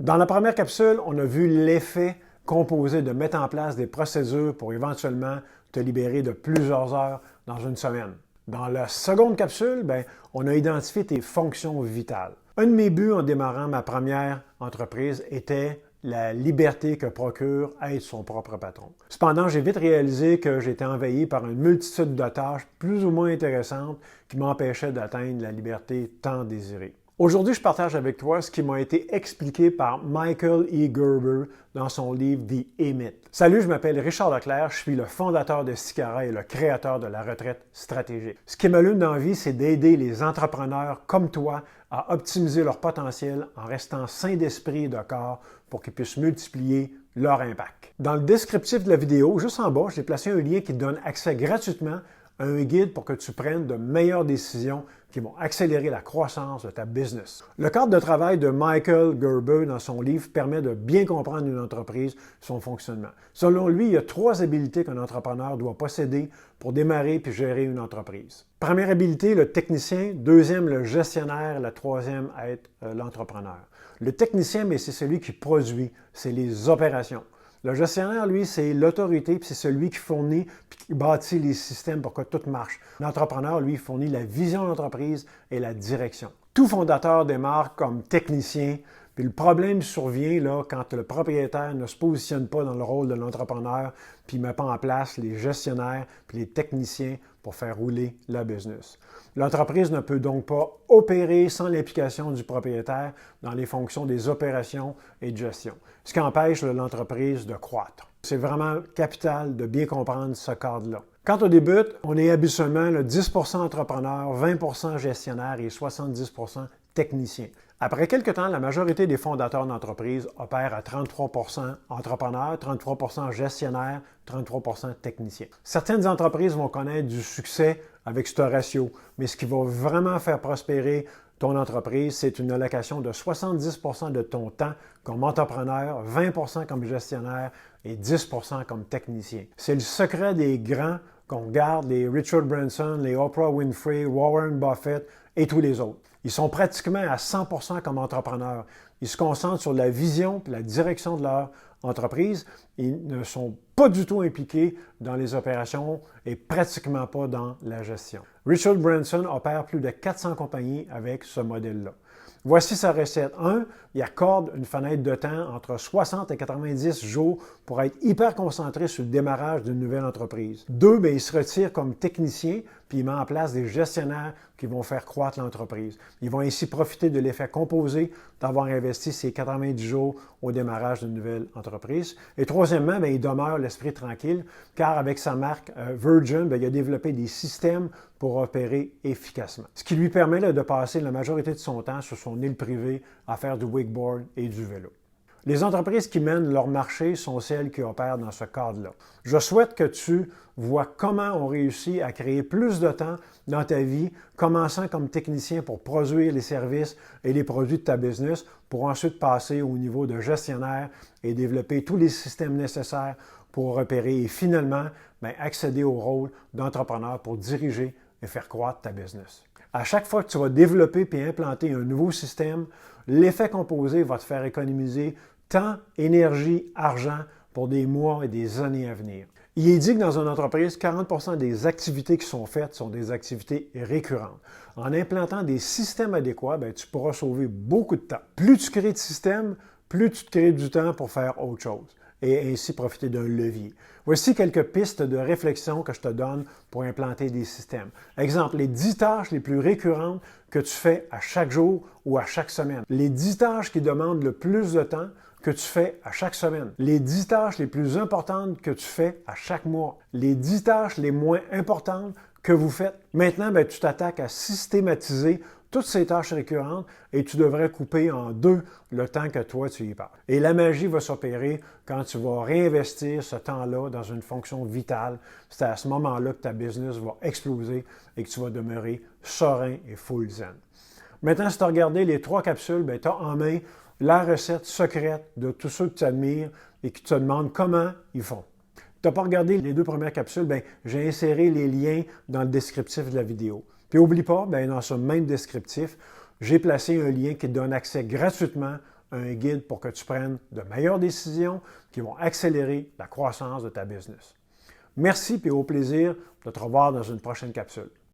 Dans la première capsule, on a vu l'effet composé de mettre en place des procédures pour éventuellement te libérer de plusieurs heures dans une semaine. Dans la seconde capsule, on a identifié tes fonctions vitales. Un de mes buts en démarrant ma première entreprise était la liberté que procure être son propre patron. Cependant, j'ai vite réalisé que j'étais envahi par une multitude de tâches plus ou moins intéressantes qui m'empêchaient d'atteindre la liberté tant désirée. Aujourd'hui, je partage avec toi ce qui m'a été expliqué par Michael E. Gerber dans son livre The E-Myth. Salut, je m'appelle Richard Leclerc, je suis le fondateur de Sicara et le créateur de la retraite stratégique. Ce qui m'allume dans la vie, c'est d'aider les entrepreneurs comme toi à optimiser leur potentiel en restant sains d'esprit et de corps pour qu'ils puissent multiplier leur impact. Dans le descriptif de la vidéo, juste en bas, j'ai placé un lien qui te donne accès gratuitement à un guide pour que tu prennes de meilleures décisions qui vont accélérer la croissance de ta business. Le cadre de travail de Michael Gerber dans son livre permet de bien comprendre une entreprise, son fonctionnement. Selon lui, il y a 3 habiletés qu'un entrepreneur doit posséder pour démarrer puis gérer une entreprise. Première habilité, le technicien. Deuxième, le gestionnaire. La troisième, être l'entrepreneur. Le technicien, c'est celui qui produit, c'est les opérations. Le gestionnaire, lui, c'est l'autorité, puis c'est celui qui fournit, puis qui bâtit les systèmes pour que tout marche. L'entrepreneur, lui, fournit la vision de l'entreprise et la direction. Tout fondateur démarre comme technicien, puis le problème survient là, quand le propriétaire ne se positionne pas dans le rôle de l'entrepreneur, puis ne met pas en place les gestionnaires, puis les techniciens pour faire rouler la business. L'entreprise ne peut donc pas opérer sans l'implication du propriétaire dans les fonctions des opérations et de gestion, ce qui empêche l'entreprise de croître. C'est vraiment capital de bien comprendre ce cadre-là. Quand on débute, on est habituellement le 10% entrepreneur, 20% gestionnaire et 70% technicien. Après quelques temps, la majorité des fondateurs d'entreprise opèrent à 33% entrepreneurs, 33% gestionnaires, 33% techniciens. Certaines entreprises vont connaître du succès avec ce ratio, mais ce qui va vraiment faire prospérer ton entreprise, c'est une allocation de 70% de ton temps comme entrepreneur, 20% comme gestionnaire et 10% comme technicien. C'est le secret des grands qu'on garde, les Richard Branson, les Oprah Winfrey, Warren Buffett et tous les autres. Ils sont pratiquement à 100% comme entrepreneurs. Ils se concentrent sur la vision et la direction de leur entreprise. Ils ne sont pas du tout impliqués dans les opérations et pratiquement pas dans la gestion. Richard Branson opère plus de 400 compagnies avec ce modèle-là. Voici sa recette. 1, il accorde une fenêtre de temps entre 60 et 90 jours pour être hyper concentré sur le démarrage d'une nouvelle entreprise. 2, il se retire comme technicien puis il met en place des gestionnaires qui vont faire croître l'entreprise. Ils vont ainsi profiter de l'effet composé d'avoir investi ces 90 jours au démarrage d'une nouvelle entreprise. Et troisièmement, il demeure l'esprit tranquille car avec sa marque Virgin, il a développé des systèmes pour opérer efficacement. Ce qui lui permet de passer la majorité de son temps sur son île privée à faire du wakeboard et du vélo. Les entreprises qui mènent leur marché sont celles qui opèrent dans ce cadre-là. Je souhaite que tu vois comment on réussit à créer plus de temps dans ta vie, commençant comme technicien pour produire les services et les produits de ta business, pour ensuite passer au niveau de gestionnaire et développer tous les systèmes nécessaires pour opérer et finalement accéder au rôle d'entrepreneur pour diriger et faire croître ta business. À chaque fois que tu vas développer et implanter un nouveau système, l'effet composé va te faire économiser temps, énergie, argent pour des mois et des années à venir. Il est dit que dans une entreprise, 40% des activités qui sont faites sont des activités récurrentes. En implantant des systèmes adéquats, tu pourras sauver beaucoup de temps. Plus tu crées de systèmes, plus tu te crées du temps pour faire autre chose et ainsi profiter d'un levier. Voici quelques pistes de réflexion que je te donne pour implanter des systèmes. Exemple, les 10 tâches les plus récurrentes que tu fais à chaque jour ou à chaque semaine. Les 10 tâches qui demandent le plus de temps que tu fais à chaque semaine. Les 10 tâches les plus importantes que tu fais à chaque mois. Les 10 tâches les moins importantes que vous faites. Maintenant, tu t'attaques à systématiser toutes ces tâches récurrentes et tu devrais couper en 2 le temps que toi tu y passes. Et la magie va s'opérer quand tu vas réinvestir ce temps-là dans une fonction vitale. C'est à ce moment-là que ta business va exploser et que tu vas demeurer serein et full zen. Maintenant, si tu as regardé les 3 capsules, tu as en main la recette secrète de tous ceux que tu admires et qui te demandent comment ils font. Tu n'as pas regardé les 2 premières capsules, j'ai inséré les liens dans le descriptif de la vidéo. Puis n'oublie pas, dans ce même descriptif, j'ai placé un lien qui te donne accès gratuitement un guide pour que tu prennes de meilleures décisions qui vont accélérer la croissance de ta business. Merci et au plaisir de te revoir dans une prochaine capsule.